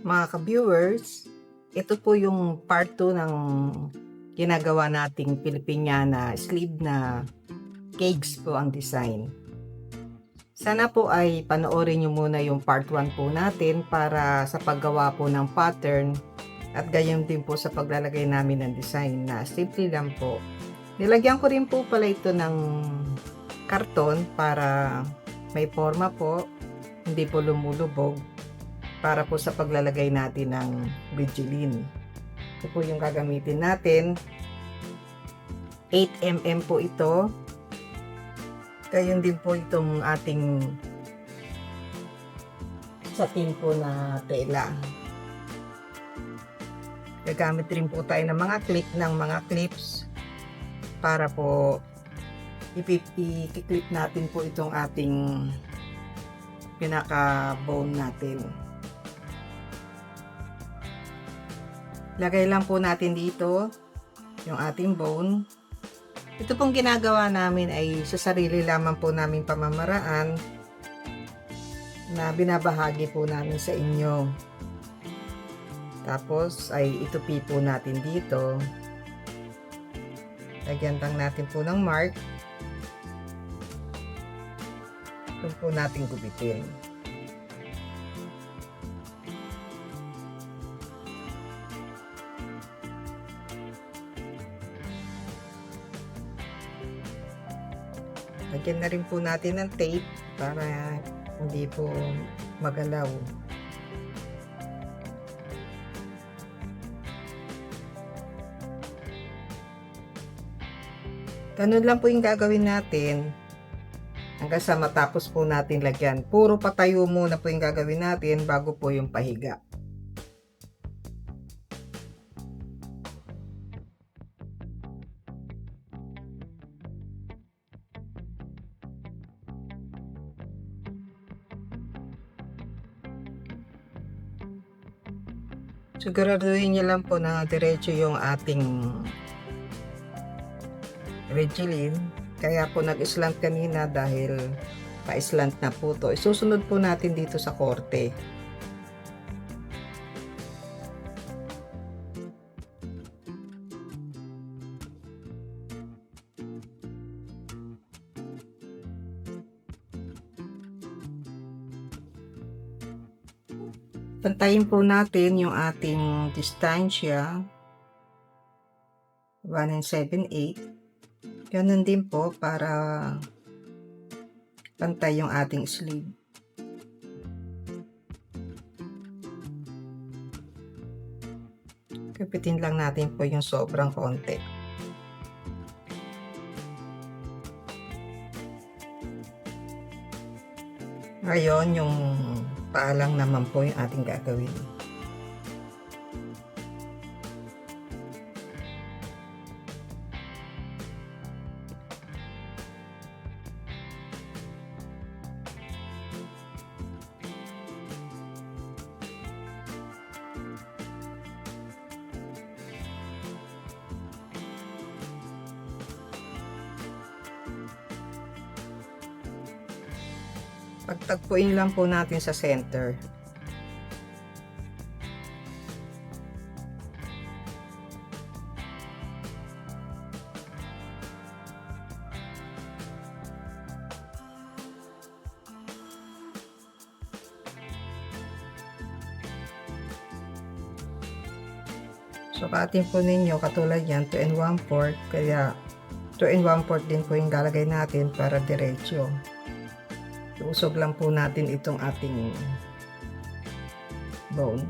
Mga ka-viewers, ito po yung part 2 ng ginagawa nating Filipiniana sleeve na cakes po ang design. Sana po ay panoorin nyo muna yung part 1 po natin para sa paggawa po ng pattern at gayon din po sa paglalagay namin ng design na simple lang po. Nilagyan ko rin po pala ito ng karton para may forma po, hindi po lumulubog, para po sa paglalagay natin ng Bridgeline. Ito po yung gagamitin natin. 8mm po ito. Gayon din po itong ating satin po na tela. Gagamit rin po tayo ng mga clips para po i-clip natin po itong ating pinaka bone natin. Lagay lang po natin dito yung ating bone. Ito pong ginagawa namin ay sa sarili lamang po namin pamamaraan na binabahagi po namin sa inyo. Tapos ay itupi po natin dito. Lagyan lang natin po ng mark. Ito po natin gubitin. Lagyan na rin po natin ng tape para hindi po magalaw. Ganun lang po yung gagawin natin hanggang sa matapos po natin lagyan. Puro patayo muna po yung gagawin natin bago po yung pahiga. Siguraduhin niyo lang po na diretso yung ating Bridgeline. Kaya po nag-slant kanina dahil pa-slant na po to. Isusunod po natin dito sa korte. Pantayin po natin yung ating distansya 1 7/8. Ganun din po para pantay yung ating sleeve. Kapitin lang natin po yung sobrang konti. Ngayon, yung paalang naman po yung ating gagawin. Pagtagpuin lang po natin sa center. Sukatin po ninyo katulad yan 2 1/4, kaya 2 1/4 din po yung lalagay natin para diretso. Iusog lang po natin itong ating bone.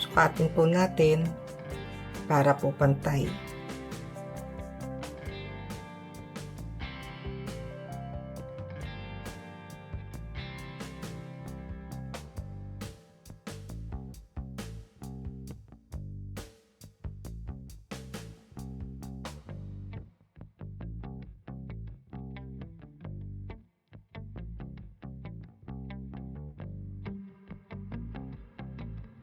Sukatin po natin para po pantay.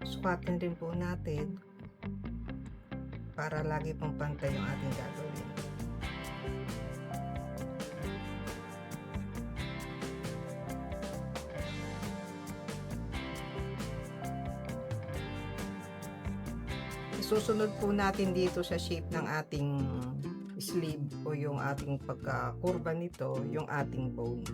Sukatin din po natin para lagi pong pantay yung ating gagawin. Isusunod po natin dito sa shape ng ating sleeve o yung ating pagkakurba nito, yung ating bone.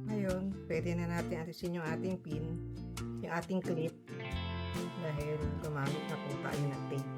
Ngayon, pwede na natin alisin yung ating pin, yung ating clip, dahil gumamit na po tayo ng tape.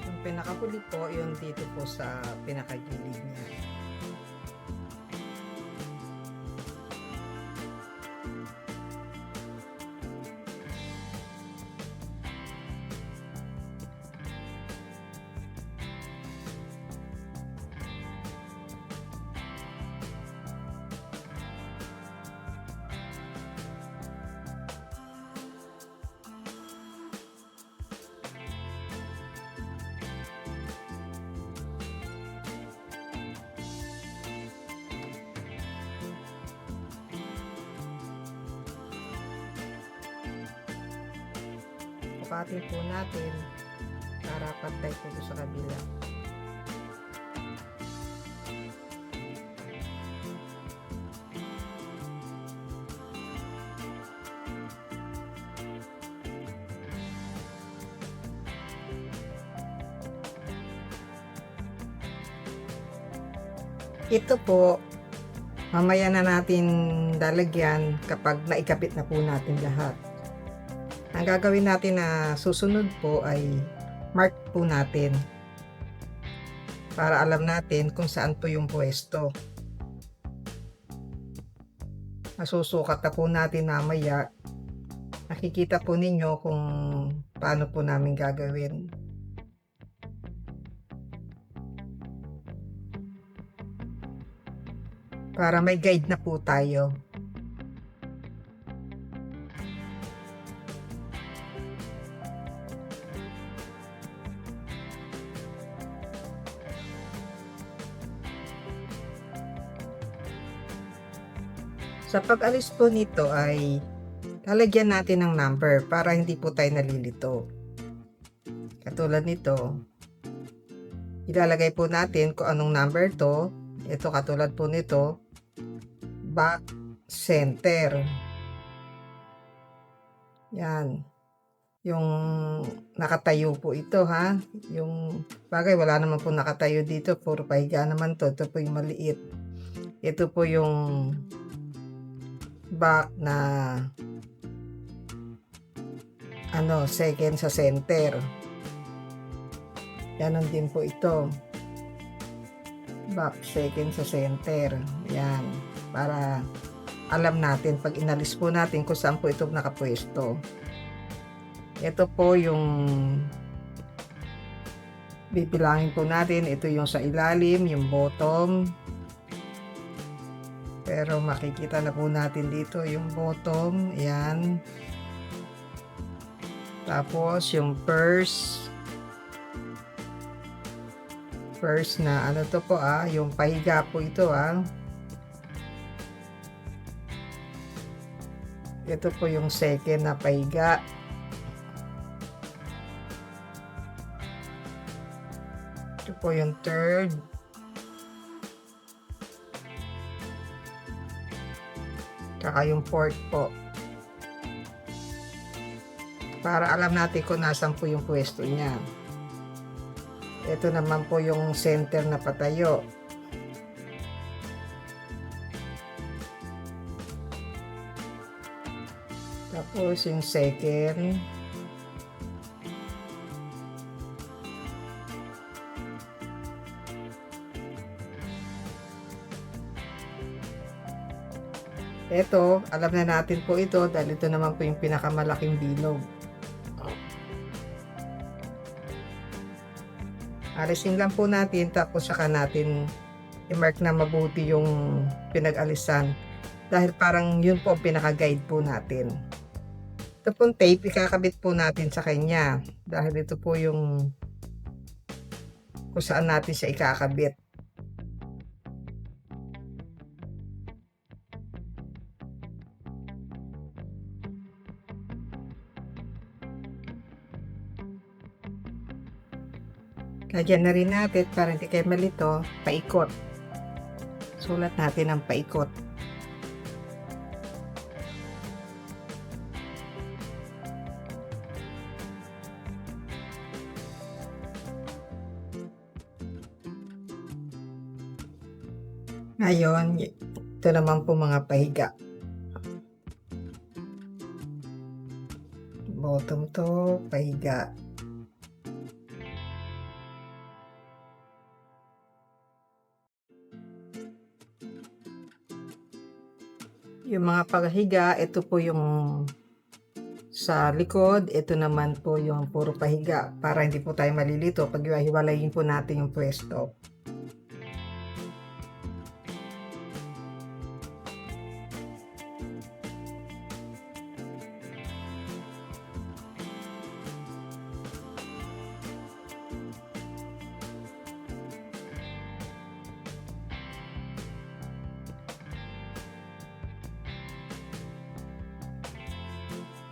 Yung pinakahuli po, yung dito po sa pinakagilid niya. Sukatin po natin para pantay po sa kabila. Ito po, mamaya na natin lalagyan kapag naikabit na po natin lahat. Ang gagawin natin na susunod po ay mark po natin para alam natin kung saan po yung pwesto. Masusukat na po natin mamaya. Nakikita po ninyo kung paano po namin gagawin. Para may guide na po tayo. Sa pag-alis po nito ay lalagyan natin ng number para hindi po tayo nalilito. Katulad nito, ilalagay po natin kung anong number to. Ito katulad po nito, back center. Yan. Yung nakatayo po ito ha. Yung bagay wala naman po nakatayo dito, puro pahiga naman to. Ito po yung maliit. Ito po yung back na second sa center. Ganon din po ito. Back second sa center. Yan. Para alam natin pag inalis po natin kung saan po ito nakapwesto. Ito po yung bibilangin po natin. Ito yung sa ilalim, yung bottom. Pero makikita na po natin dito yung bottom. Ayan. Tapos yung first na ano to po yung pahiga po ito Ito po yung second na pahiga. Ito po yung third. Tsaka yung fourth po. Para alam natin kung nasan po yung pwesto niya. Ito naman po yung center na patayo. Tapos yung second. Eto, alam na natin po ito dahil ito naman po yung pinakamalaking bilog. Alisin lang po natin tapos saka natin i-mark na mabuti yung pinag-alisan. Dahil parang yun po ang pinaka-guide po natin. Ito pong tape, ikakabit po natin sa kanya. Dahil ito po yung kung saan natin siya ikakabit. Lagyan na rin natin para hindi kayo malito, paikot. Sulat natin ang paikot. Ngayon, ito naman po mga pahiga. Bottom to, pahiga. Yung mga paghiga, ito po yung sa likod, ito naman po yung puro pahiga para hindi po tayo malilito pag hiwalayin po natin yung pwesto.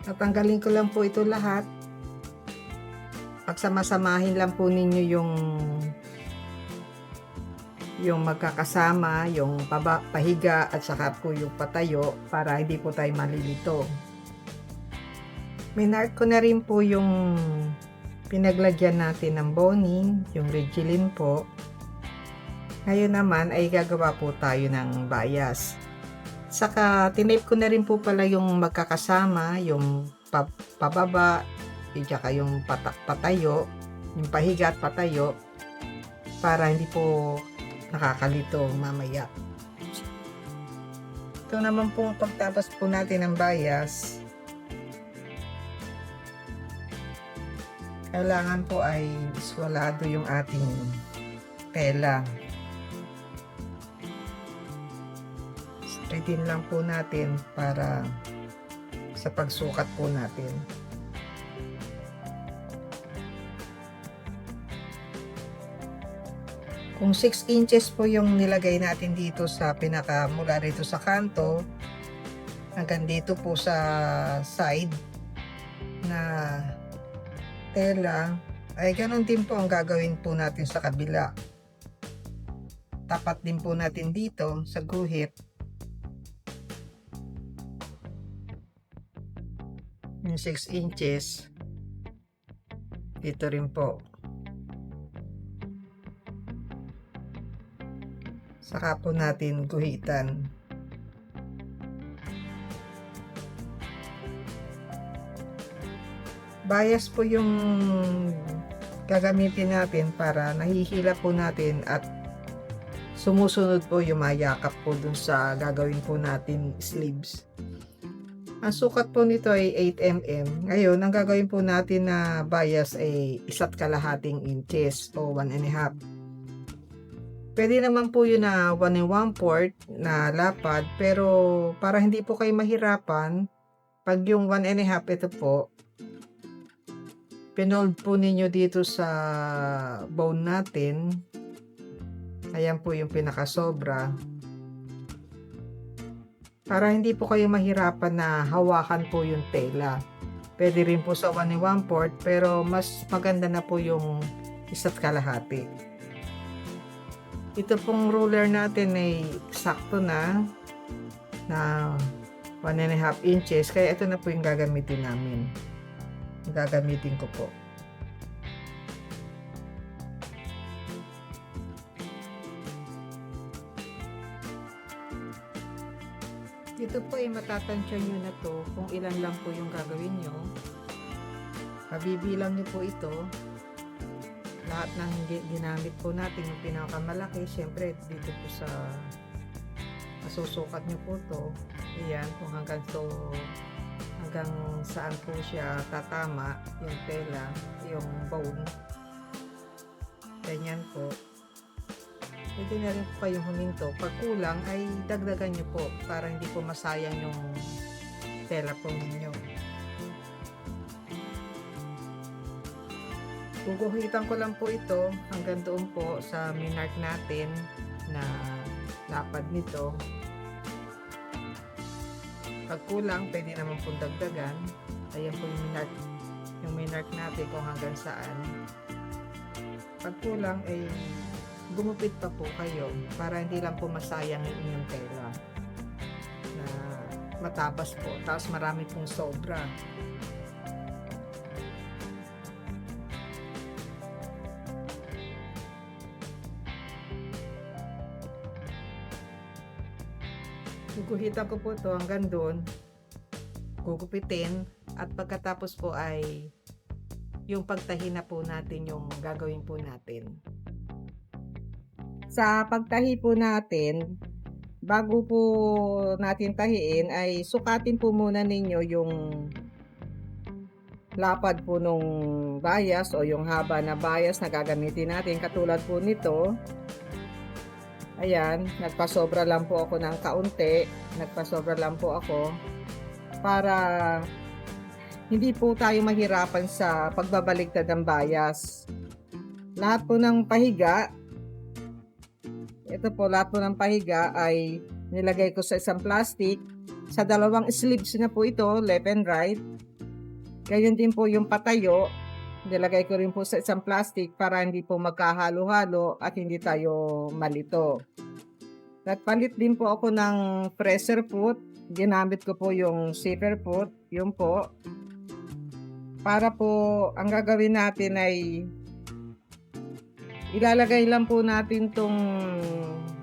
Tatanggalin ko lang po ito lahat. Pagsama-samahin lang po ninyo yung magkakasama, yung pahiga at saka po yung patayo para hindi po tayo malilito. Minark ko na rin po yung pinaglagyan natin ng boning, yung Regilin po. Ngayon naman ay gagawa po tayo ng bias. Saka tinape ko na rin po pala yung magkakasama, yung pababa, tsaka yung patayo, yung pahiga at patayo para hindi po nakakalito mamaya. Ito naman po pagtapos po natin ng bias, kailangan po ay iswalado yung ating tela. Straighten lang po natin para sa pagsukat po natin. Kung 6 inches po yung nilagay natin dito sa mula rito sa kanto hanggang dito po sa side na tela, ay ganun din po ang gagawin po natin sa kabila. Tapat din po natin dito sa guhit. Yung 6 inches dito rin po, saka po natin guhitan. Bias po yung gagamitin natin para nahihila po natin at sumusunod po yung mayakap po dun sa gagawin po natin sleeves. Ang sukat po nito ay 8 mm. Ngayon, ang gagawin po natin na bias ay 1.5 inches o 1.5. Pwede naman po yun na 1 1/4 na lapad, pero para hindi po kayo mahirapan, pag yung 1.5 ito po, pinold po ninyo dito sa bone natin. Ayan po yung pinakasobra. Para hindi po kayo mahirapan na hawakan po yung tela. Pwede rin po sa 1 1/4, pero mas maganda na po yung 1.5. Ito pong ruler natin ay sakto na 1.5 inches. Kaya ito na po yung gagamitin namin. Gagamitin ko po. Dito po ay matatansya nyo na to kung ilan lang po yung gagawin nyo. Pabibilang nyo po ito. Lahat ng ginamit po natin yung pinakamalaki, syempre dito po sa masusukat nyo po to. Ayan, kung hanggang saan po siya tatama, yung tela, yung bone. Ganyan po. Pwede na rin po kayong huminto. Pag kulang ay dagdagan nyo po para hindi po masayang yung tela po ninyo. Guguhitan ko lang po ito hanggang doon po sa minark natin na lapad nito. Pag kulang, pwede naman pong dagdagan. Ayan po yung minark natin kung hanggang saan. Pag kulang ay gumupit pa po kayo para hindi lang po masayang yung inyong tela na matabas po, tapos marami pong sobra. Guguhitan ko po ito hanggang doon, gugupitin, at pagkatapos po ay yung pagtahi na po natin yung gagawin po natin. Sa pagtahi po natin, bago po natin tahiin ay sukatin po muna ninyo yung lapad po nung bias o yung haba na bias na gagamitin natin. Katulad po nito, ayan, nagpasobra lang po ako ng kaunti, para hindi po tayo mahirapan sa pagbabaligtad ng bias. Lahat po ng pahiga, lahat po ng pahiga ay nilagay ko sa isang plastic. Sa dalawang sleeves na po ito, left and right. Gayon din po yung patayo, nilagay ko rin po sa isang plastic para hindi po magkahalo-halo at hindi tayo malito. Nagpalit din po ako ng pressure foot. Ginamit ko po yung zipper foot, yun po. Para po, ang gagawin natin ay ilalagay lang po natin tong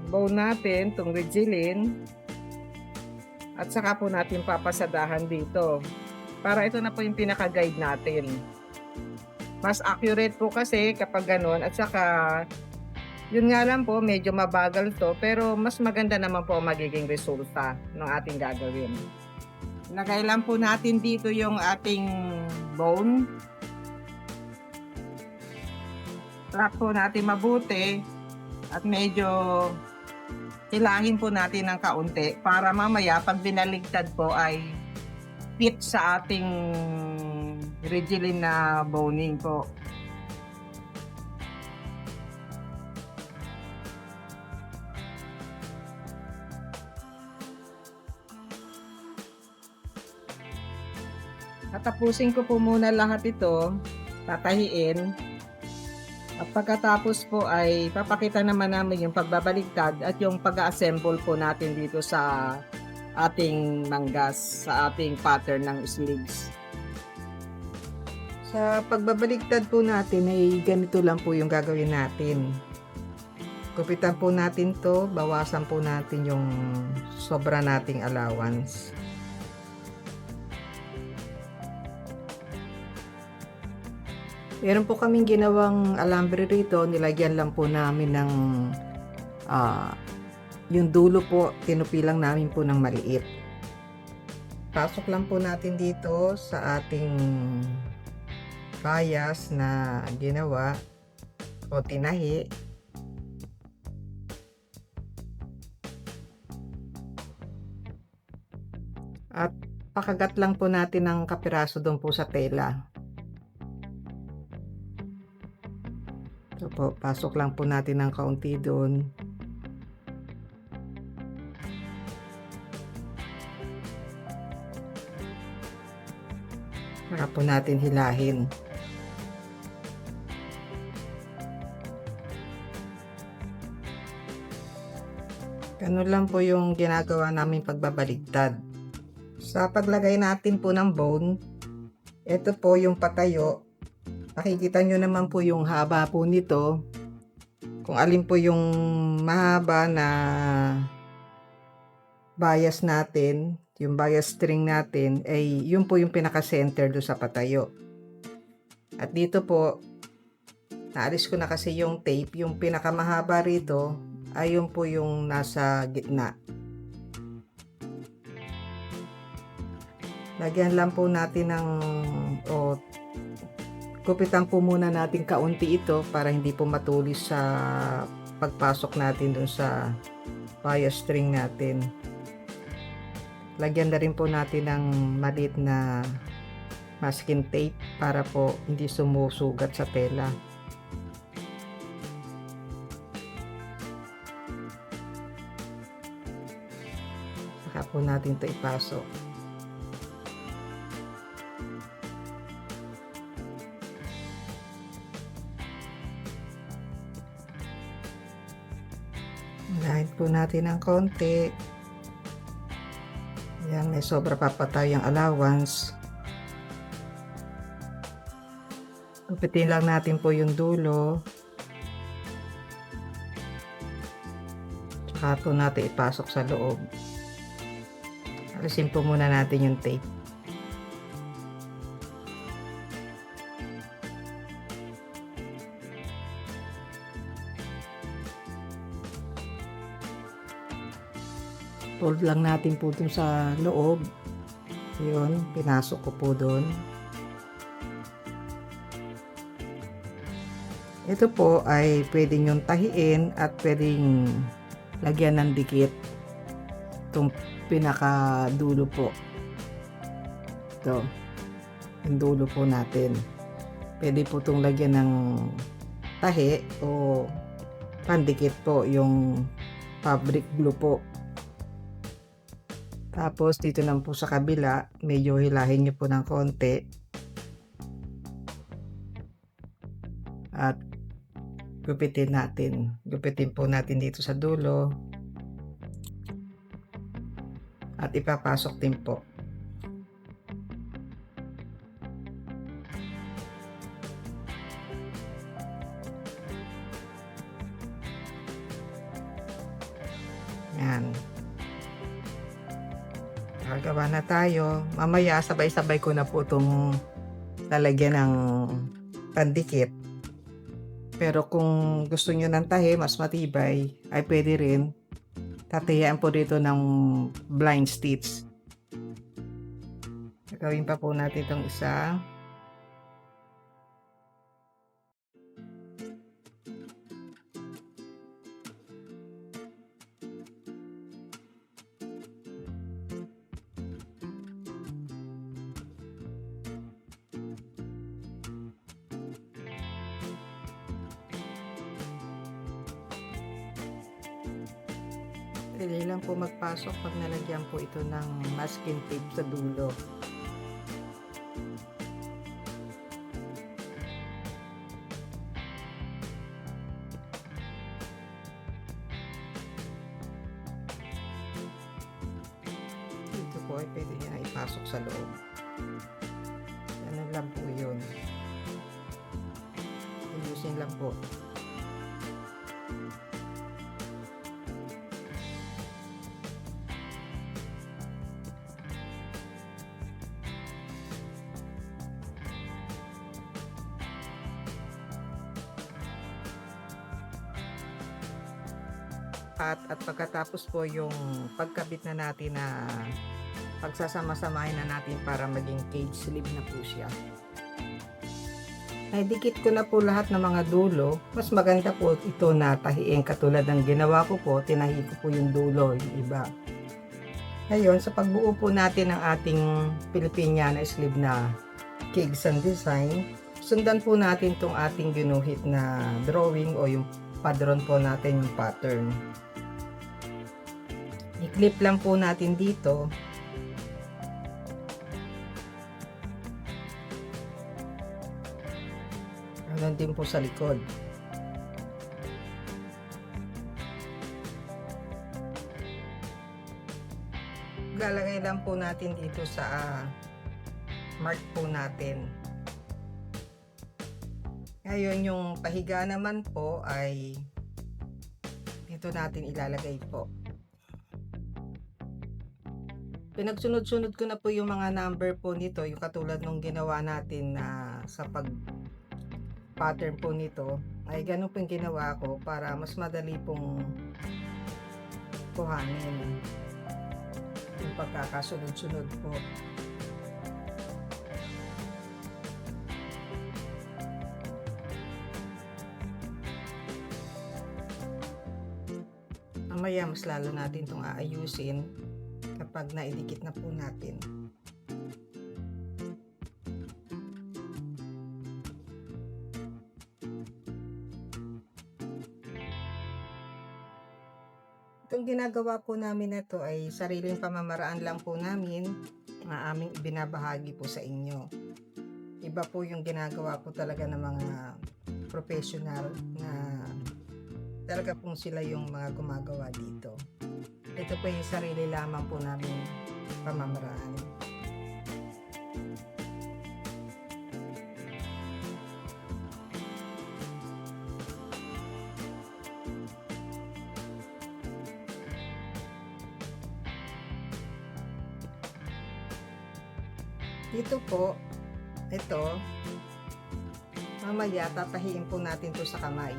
bone natin, tong Ridgeline, at saka po natin papasadahan dito. Para ito na po yung pinaka-guide natin. Mas accurate po kasi kapag ganun, at saka yun nga lang po, medyo mabagal to, pero mas maganda naman po magiging resulta ng ating gagawin. Lagay lang po natin dito yung ating bone. Wrap po natin mabuti at medyo hilahin po natin ng kaunti para mamaya pag binaligtad po ay fit sa ating Ridgeline na boning po. Tatapusin ko po muna lahat ito, tatahiin. At pagkatapos po ay papakita naman namin yung pagbabaligtad at yung pag-assemble po natin dito sa ating manggas, sa ating pattern ng sleeves. Sa pagbabaligtad po natin ay ganito lang po yung gagawin natin. Gupitan po natin to, bawasan po natin yung sobra nating allowance. Meron po kaming ginawang alambre rito, nilagyan lang po namin ng yung dulo po, tinupilang namin po ng maliit. Pasok lang po natin dito sa ating bias na ginawa o tinahi. At pakagat lang po natin ng kapiraso doon po sa tela. So po, pasok lang po natin ng kaunti doon. Para po natin hilahin. Ganun lang po yung ginagawa namin pagbabaligtad. Sa paglagay natin po ng bone, ito po yung patayo. Makikita nyo naman po yung haba po nito. Kung alin po yung mahaba na bias natin, yung bias string natin, ay yun po yung pinaka-center do sa patayo. At dito po, naalis ko na kasi yung tape, yung pinakamahaba rito, ay yun po yung nasa gitna. Lagyan lang po natin ng o gupitan po muna natin kaunti ito para hindi po matulis sa pagpasok natin dun sa bias string natin. Lagyan na rin po natin ng maliit na masking tape para po hindi sumusugat sa tela. Saka po natin ito ipasok. Unahin po natin ng konti. Yan, may sobra pa tayong allowance. Gupitin lang natin po yung dulo. Tsaka po natin ipasok sa loob. Alisin po muna natin yung tape. Fold lang natin po dun sa loob. Yun, pinasok ko po dun. Ito po ay pwede nyong tahiin at pwedeng lagyan ng dikit. Itong pinaka dulo po. Ito. Yung dulo po natin. Pwede po itong lagyan ng tahi o pandikit po yung fabric glue po. Tapos dito naman po sa kabila, medyo hilahin nyo po ng konti. At gupitin natin. Gupitin po natin dito sa dulo. At ipapasok din po. Yan. Gagawa na tayo. Mamaya sabay-sabay ko na po itong lalagyan ng pandikit. Pero kung gusto nyo ng tahi, mas matibay, ay pwede rin. Tatayaan po dito ng blind stitch. Gagawin pa po natin itong isa. Dali lang po magpasok pag nalagyan po ito ng masking tape sa dulo. Dito po ay pwede niya ipasok sa loob. Yan lang po yun. Ayusin lang po. At pagkatapos po yung pagkabit na natin na pagsasama-samahin na natin para maging cage sleeve na po siya. Naidikit ko na po lahat ng mga dulo. Mas maganda po ito na tahiin katulad ng ginawa ko po. Tinahi ko po yung dulo, yung iba. Ngayon, sa pagbuo po natin ng ating Filipiniana sleeve na Cakes and Design, sundan po natin itong ating ginuhit na drawing o yung padron po natin, yung pattern. I-clip lang po natin dito. Ganun din po sa likod. Lalagay lang po natin dito sa mark po natin. Ngayon yung pahiga naman po ay dito natin ilalagay po. Pinagsunod-sunod ko na po yung mga number po nito, yung katulad nung ginawa natin na sa pag pattern po nito, ay ganun po yung ginawa ko para mas madali pong kuhanin yung pagkakasunod-sunod po. mas lalo natin itong aayusin kapag naidikit na po natin. Itong ginagawa po namin na ito ay sariling pamamaraan lang po namin na aming ibinabahagi po sa inyo. Iba po yung ginagawa po talaga ng mga professional na talaga pong sila yung mga gumagawa dito. Ito po yung sarili lamang po namin pamamaraan. Dito po, ito, mamaya tatahiin po natin to sa kamay.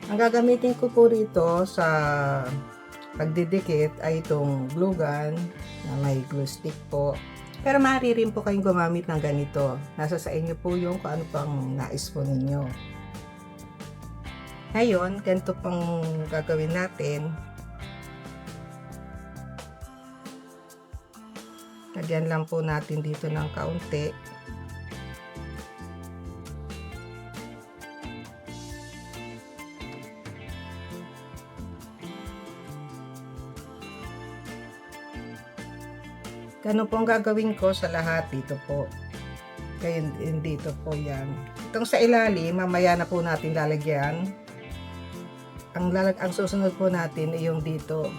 Ang gagamitin ko po rito sa pagdidikit ay itong glue gun na may glue stick po. Pero maaari rin po kayong gumamit ng ganito. Nasa sa inyo po yung kung ano pang nais po ninyo. Ngayon, ganito pang gagawin natin. Lagyan lang po natin dito ng kaunti. Ganun po ang gagawin ko sa lahat dito po. Kaya dito po yan. Itong sa ilalim, mamaya na po natin lalagyan. Ang susunod po natin ay yung dito.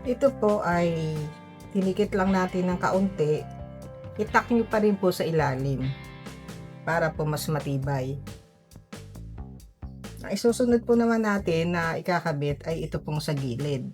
Ito po ay tinikit lang natin ng kaunti. Itak nyo pa rin po sa ilalim para po mas matibay. Ang isusunod po naman natin na ikakabit ay ito pong sa gilid.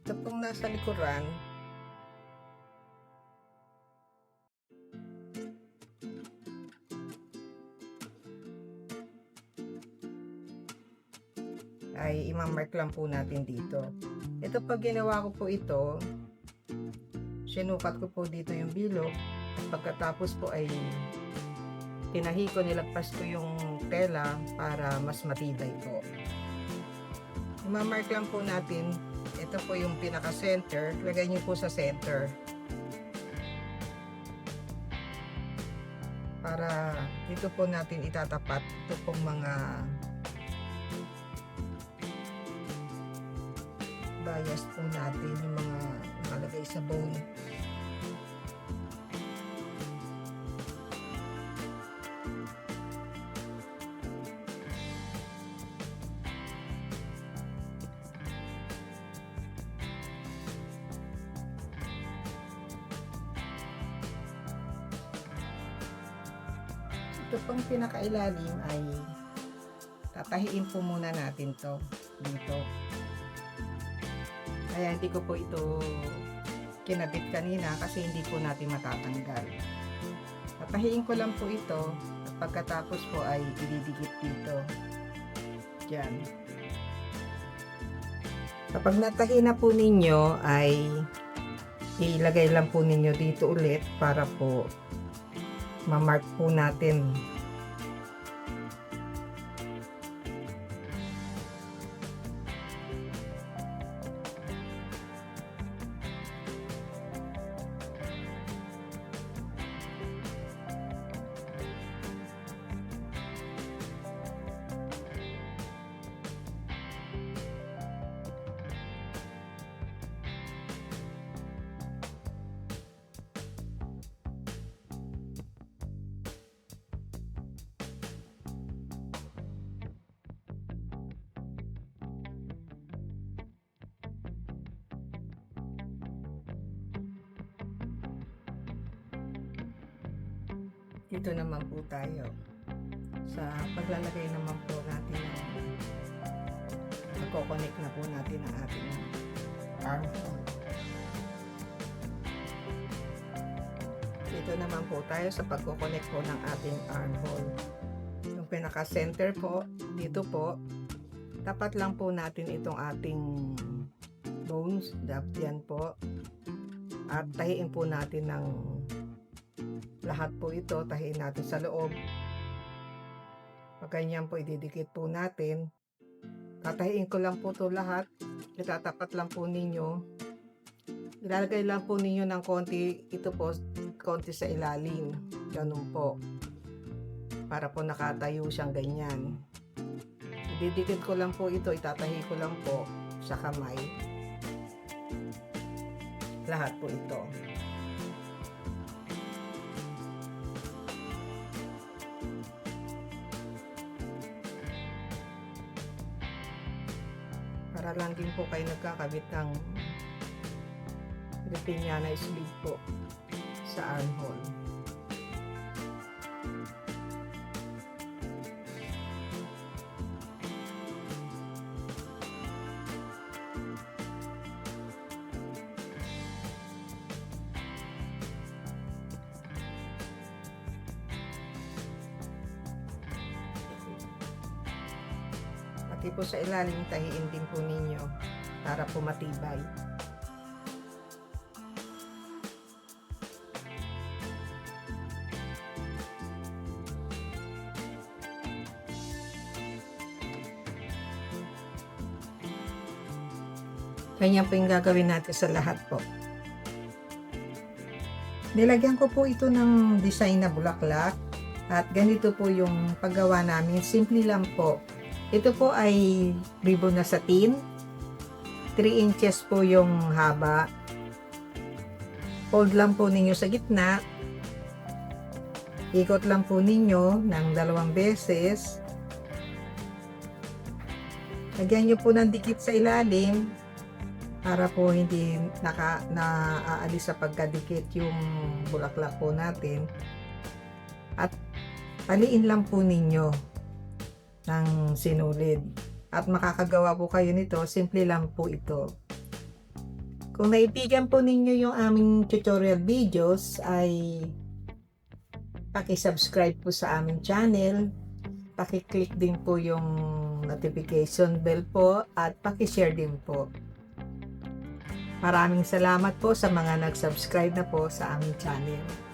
Ito pong nasa likuran, ay imamark lang po natin dito. Ito pag ginawa ko po ito, sinukat ko po dito yung bilog at pagkatapos po ay tinahi ko, nilagpas ko yung tela para mas matibay po. Imamark lang po natin. Ito po yung pinaka-center. Lagay niyo po sa center. Para dito po natin itatapat ito pong mga bias po natin, yung mga nakalagay sa bone. Ito pang pinakailalim ay tatahiin po muna natin to dito. Kaya hindi ko po ito kinabit kanina kasi hindi po natin matatanggal. Tatahiin ko lang po ito at pagkatapos po ay ididikit dito. Diyan. Kapag natahi na po ninyo ay ilagay lang po ninyo dito ulit para po ma-mark po natin. Dito naman po tayo sa paglalagay naman po natin magko-connect na po natin ang ating armhole. Dito naman po tayo sa pagko-connect po ng ating armhole. Yung pinaka-center po, dito po, tapat lang po natin itong ating bones, yan po. At tahiin po natin ng lahat po ito, tahiin natin sa loob. Pag ganyan po, ididikit po natin. Tatahiin ko lang po ito lahat. Itatapat lang po ninyo. Ilalagay lang po ninyo ng konti, ito po, konti sa ilalim. Ganun po. Para po nakatayo siyang ganyan. Ididikit ko lang po ito, itatahi ko lang po sa kamay. Lahat po ito. Para lang din po kayo nagkakabit ng Filipiniana sleeve po sa armhole. Pati po sa ilalim, tahiin din po ninyo para po matibay. Ganyan po yung gagawin natin sa lahat po. Nilagyan ko po ito ng design na bulaklak at ganito po yung paggawa namin. Simple lang po. Ito po ay ribbon na satin. 3 inches po yung haba. Fold lang po ninyo sa gitna. Ikot lang po ninyo ng 2 beses. Lagyan nyo po ng dikit sa ilalim para po hindi naaalis sa pagkadikit yung bulaklak po natin. At paliin lang po ninyo ng sinulid. At makakagawa po kayo nito, simple lang po ito. Kung naibigan po ninyo yung aming tutorial videos, ay paki-subscribe po sa aming channel, paki-click din po yung notification bell po, at paki-share din po. Maraming salamat po sa mga nag-subscribe na po sa aming channel.